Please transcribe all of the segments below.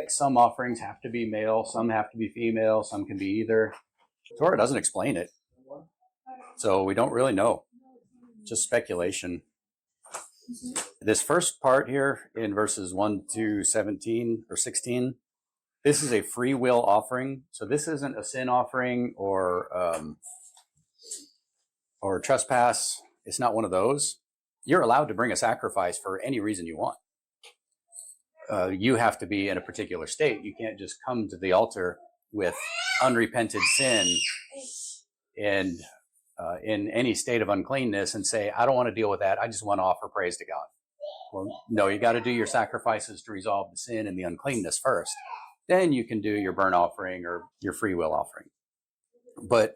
Some offerings have to be male, some have to be female, some can be either. The Torah doesn't explain it, so we don't really know. Just speculation. This first part here in verses 1 to 17 or 16, this is a free will offering. So this isn't a sin offering or trespass. It's not one of those. You're allowed to bring a sacrifice for any reason you want. You have to be in a particular state. You can't just come to the altar with unrepented sin and in any state of uncleanness and say, I don't want to deal with that. I just want to offer praise to God. Well, no, you got to do your sacrifices to resolve the sin and the uncleanness first. Then you can do your burnt offering or your free will offering. But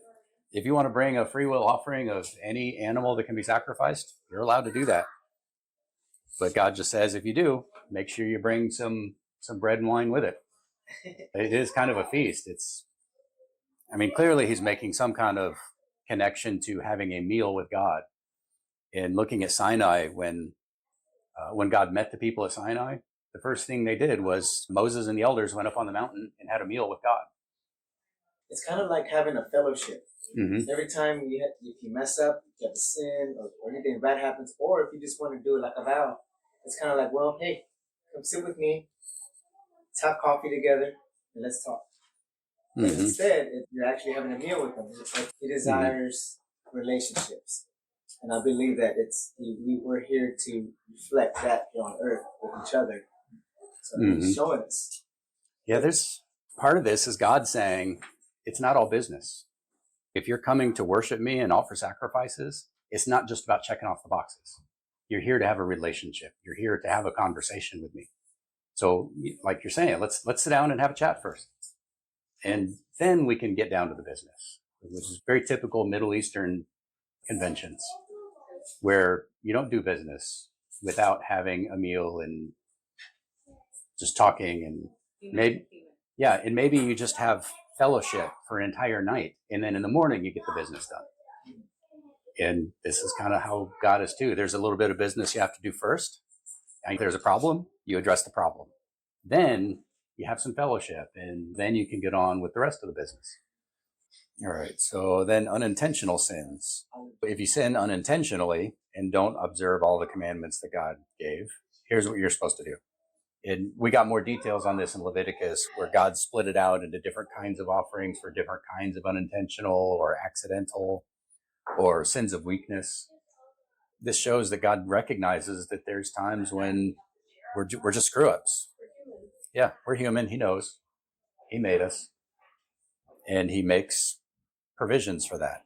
if you want to bring a free will offering of any animal that can be sacrificed, you're allowed to do that. But God just says, if you do, make sure you bring some bread and wine with it. It is kind of a feast. Clearly he's making some kind of connection to having a meal with God. And looking at Sinai, when God met the people at Sinai, the first thing they did was Moses and the elders went up on the mountain and had a meal with God. It's kind of like having a fellowship. Mm-hmm. Every time if you mess up, if you have a sin or anything bad happens, or if you just want to do it like a vow, it's kind of like, well, hey, come sit with me, let's have coffee together, and let's talk. Mm-hmm. And instead, you're actually having a meal with him. It's like he desires relationships. And I believe that we're here to reflect that here on earth with each other. So he's showing us. Yeah, there's part of this is God saying, it's not all business. If you're coming to worship me and offer sacrifices, it's not just about checking off the boxes. You're here to have a relationship. You're here to have a conversation with me. So like you're saying, let's sit down and have a chat first. And then we can get down to the business, which is very typical Middle Eastern conventions where you don't do business without having a meal and just talking and maybe you just have fellowship for an entire night. And then in the morning you get the business done. And this is kind of how God is too. There's a little bit of business you have to do first. And if there's a problem, you address the problem. Then you have some fellowship and then you can get on with the rest of the business. All right. So then unintentional sins. If you sin unintentionally and don't observe all the commandments that God gave, here's what you're supposed to do. And we got more details on this in Leviticus, where God split it out into different kinds of offerings for different kinds of unintentional or accidental or sins of weakness. This shows that God recognizes that there's times when we're just screw-ups. Yeah, we're human. He knows. He made us. And he makes provisions for that.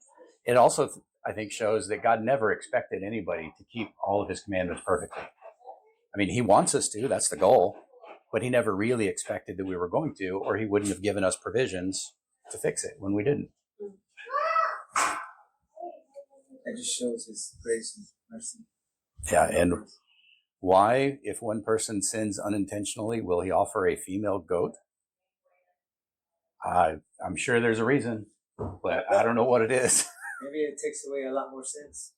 It also, I think, shows that God never expected anybody to keep all of his commandments perfectly. I mean, he wants us to, that's the goal, but he never really expected that we were going to, or he wouldn't have given us provisions to fix it when we didn't. That just shows his grace and mercy. Yeah, and why, if one person sins unintentionally, will he offer a female goat? I'm sure there's a reason, but I don't know what it is. Maybe it takes away a lot more sins.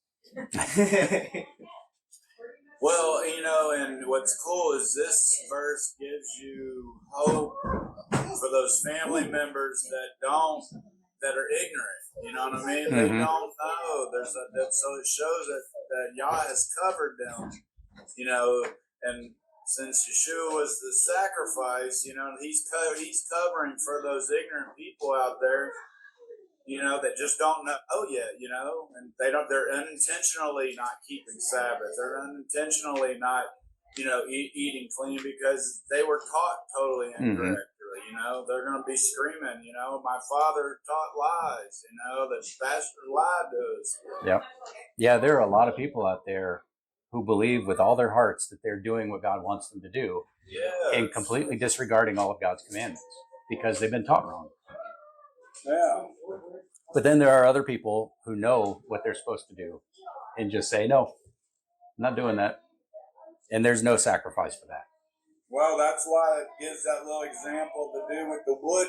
Well, and what's cool is this verse gives you hope for those family members that are ignorant. You know what I mean? Mm-hmm. They don't know. So it shows that Yah has covered them. And since Yeshua was the sacrifice, he's covering for those ignorant people out there. That just don't know yet, and they're unintentionally not keeping Sabbath. They're unintentionally not, eating clean because they were taught totally incorrectly. Mm-hmm. They're going to be screaming, my father taught lies, that pastor lied to us. Yep. Yeah, there are a lot of people out there who believe with all their hearts that they're doing what God wants them to do, and completely disregarding all of God's commandments because they've been taught wrong. Yeah. But then there are other people who know what they're supposed to do and just say, no, I'm not doing that. And there's no sacrifice for that. Well, that's why it gives that little example to do with the wood.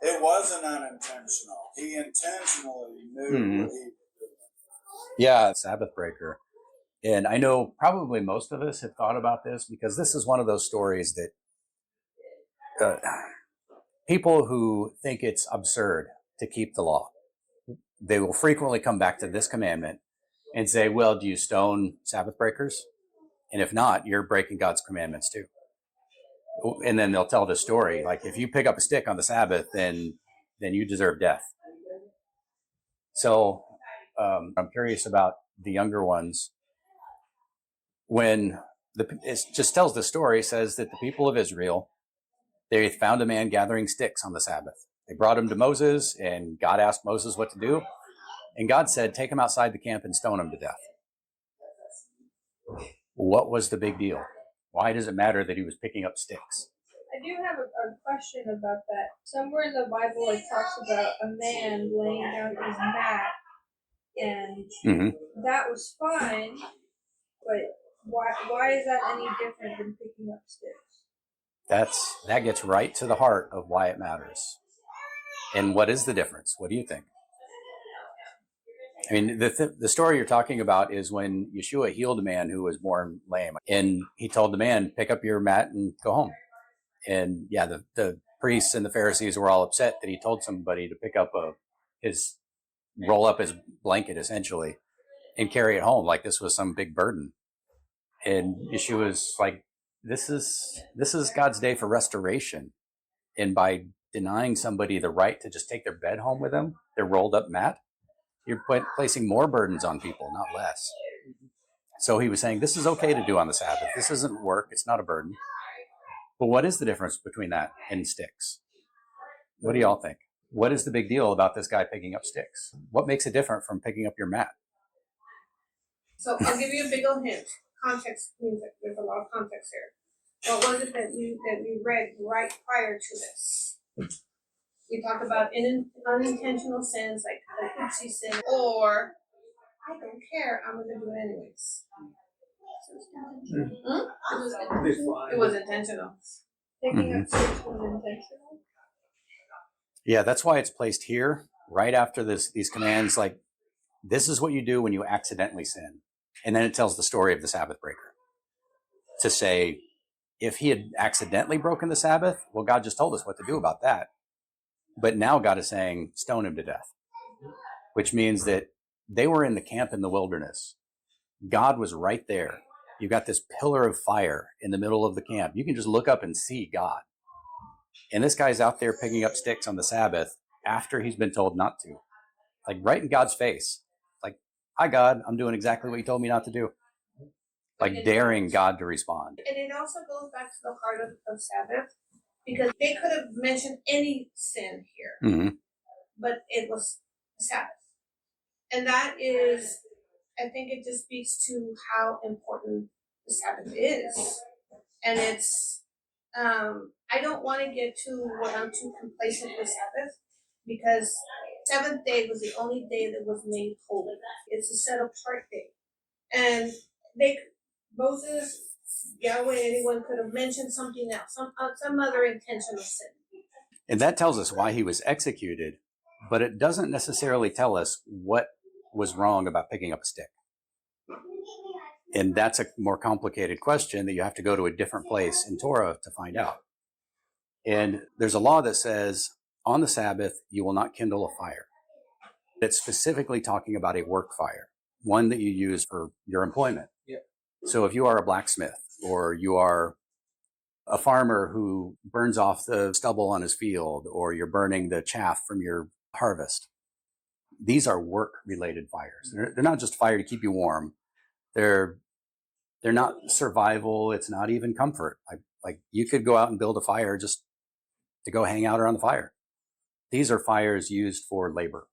It wasn't unintentional. He intentionally knew what he was doing. Yeah, Sabbath breaker. And I know probably most of us have thought about this because this is one of those stories that people who think it's absurd to keep the law, they will frequently come back to this commandment and say, well, do you stone Sabbath breakers? And if not, you're breaking God's commandments too. And then they'll tell the story, like, if you pick up a stick on the Sabbath, then you deserve death. So I'm curious about the younger ones. When it just tells the story, says that the people of Israel, they found a man gathering sticks on the Sabbath. They brought him to Moses, and God asked Moses what to do. And God said, take him outside the camp and stone him to death. What was the big deal? Why does it matter that he was picking up sticks? I do have a question about that. Somewhere in the Bible it talks about a man laying down his mat, and that was fine, but why is that any different than picking up sticks? That gets right to the heart of why it matters. And what is the difference? What do you think? I mean, the story you're talking about is when Yeshua healed a man who was born lame, and he told the man, pick up your mat and go home. And yeah, the priests and the Pharisees were all upset that he told somebody to pick up roll up his blanket essentially and carry it home like this was some big burden. And Yeshua's like, this is God's day for restoration. And by denying somebody the right to just take their bed home with them, their rolled up mat, you're placing more burdens on people, not less. So he was saying, this is okay to do on the Sabbath. This isn't work. It's not a burden. But what is the difference between that and sticks? What do y'all think? What is the big deal about this guy picking up sticks? What makes it different from picking up your mat? So I'll give you a big old hint. Context means that there's a lot of context here. What was it that we read right prior to this? We talked about unintentional sins like capricious sin, or I don't care, I'm going to do it anyways. It was intentional. Picking up sticks was intentional. Yeah, that's why it's placed here, right after these commands, like, this is what you do when you accidentally sin. And then it tells the story of the Sabbath breaker. To say, if he had accidentally broken the Sabbath, well, God just told us what to do about that. But now God is saying, stone him to death, which means that they were in the camp in the wilderness. God was right there. You got this pillar of fire in the middle of the camp. You can just look up and see God. And this guy's out there picking up sticks on the Sabbath after he's been told not to. Like right in God's face. Like, hi, God, I'm doing exactly what you told me not to do. Like daring God to respond. And it also goes back to the heart of Sabbath, because they could have mentioned any sin here, but it was Sabbath. And that is, I think it just speaks to how important the Sabbath is. And it's, I don't want to get where I'm too complacent with Sabbath, because seventh day was the only day that was made holy. It's a set apart day. And Moses, Yahweh, anyone could have mentioned something else, some other intentional sin. And that tells us why he was executed, but it doesn't necessarily tell us what was wrong about picking up a stick. And that's a more complicated question that you have to go to a different place in Torah to find out. And there's a law that says, on the Sabbath, you will not kindle a fire. It's specifically talking about a work fire, one that you use for your employment. Yeah. So if you are a blacksmith, or you are a farmer who burns off the stubble on his field, or you're burning the chaff from your harvest, these are work-related fires. They're not just fire to keep you warm. They're not survival. It's not even comfort. Like you could go out and build a fire just to go hang out around the fire. These are fires used for labor.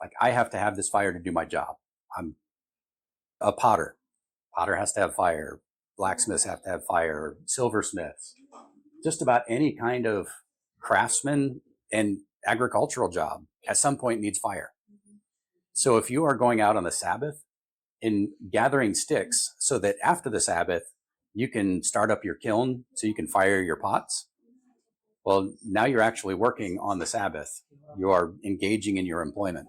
Like I have to have this fire to do my job. I'm a potter. Potter has to have fire. Blacksmiths have to have fire. Silversmiths. Just about any kind of craftsman and agricultural job at some point needs fire. So if you are going out on the Sabbath and gathering sticks so that after the Sabbath, you can start up your kiln so you can fire your pots, well, now you're actually working on the Sabbath. You are engaging in your employment.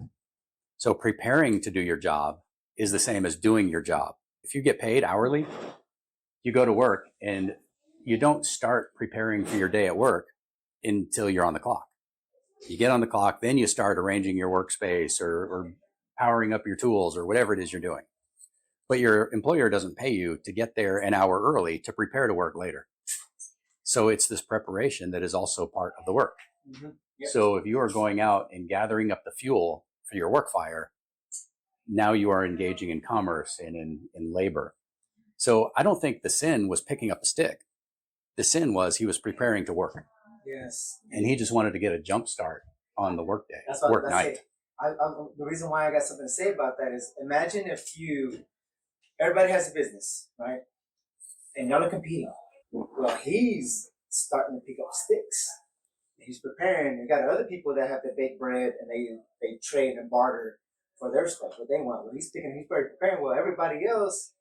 So preparing to do your job is the same as doing your job. If you get paid hourly, you go to work and you don't start preparing for your day at work until you're on the clock. You get on the clock, then you start arranging your workspace or powering up your tools or whatever it is you're doing. But your employer doesn't pay you to get there an hour early to prepare to work later. So it's this preparation that is also part of the work. Mm-hmm. Yep. So if you are going out and gathering up the fuel for your work fire, now you are engaging in commerce and in labor. So I don't think the sin was picking up a stick. The sin was he was preparing to work. Yes. And he just wanted to get a jump start on the work day, That's what work I night. the reason why I got something to say about that is imagine if everybody has a business, right? And y'all are competing. Well, he's starting to pick up sticks. He's preparing. You got other people that have to bake bread and they trade and barter for their stuff, what they want. Well, he's preparing. Well, everybody else,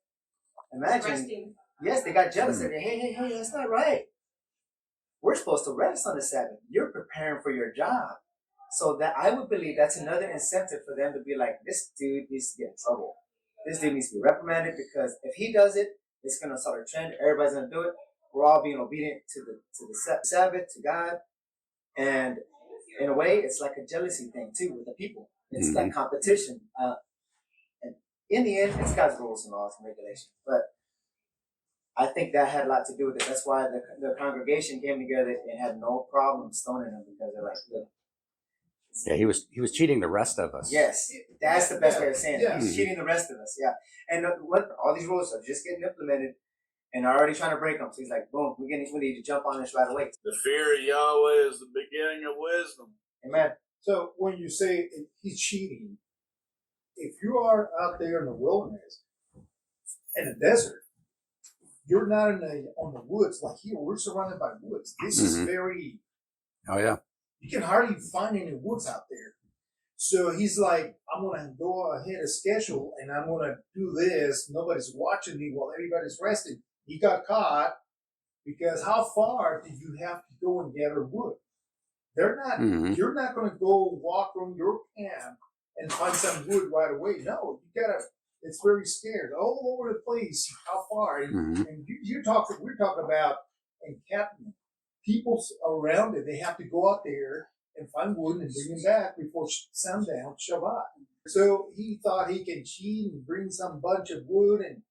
imagine. Resting. Yes, they got jealous. Hey, that's not right. We're supposed to rest on the Sabbath. You're preparing for your job. So that I would believe that's another incentive for them to be like, this dude needs to get in trouble. This dude needs to be reprimanded because if he does it, it's going to start a trend. Everybody's going to do it. We're all being obedient to the Sabbath, to God. And in a way, it's like a jealousy thing too with the people. It's like competition. And in the end, it's God's rules and laws and regulations. But I think that had a lot to do with it. That's why the congregation came together and had no problem stoning him because they're like, look. Yeah, he was cheating the rest of us. Yes, that's the best way of saying it. Yeah. He's cheating the rest of us. Yeah, and all these rules are just getting implemented, and are already trying to break them. So he's like, boom, we need to jump on this right away. The fear of Yahweh is the beginning of wisdom. Amen. So when you say he's cheating, if you are out there in the wilderness, in the desert, you're not on the woods. Like here, we're surrounded by woods. This is very. Oh yeah. You can hardly find any woods out there. So he's like, I'm going to go ahead of schedule and I'm going to do this. Nobody's watching me while everybody's resting. He got caught because how far do you have to go and gather wood? They're not, you're not going to go walk from your camp and find some wood right away. No, you gotta, it's very scarce. All over the place. How far? And we're talking about encampment. People around it, they have to go out there and find wood and bring it back before sundown, Shabbat. So he thought he could cheat and bring some bunch of wood, and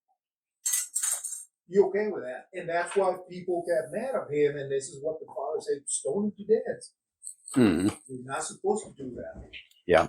you okay with that? And that's why people got mad at him, and this is what the father said, stone him to death. You're not supposed to do that. Yeah.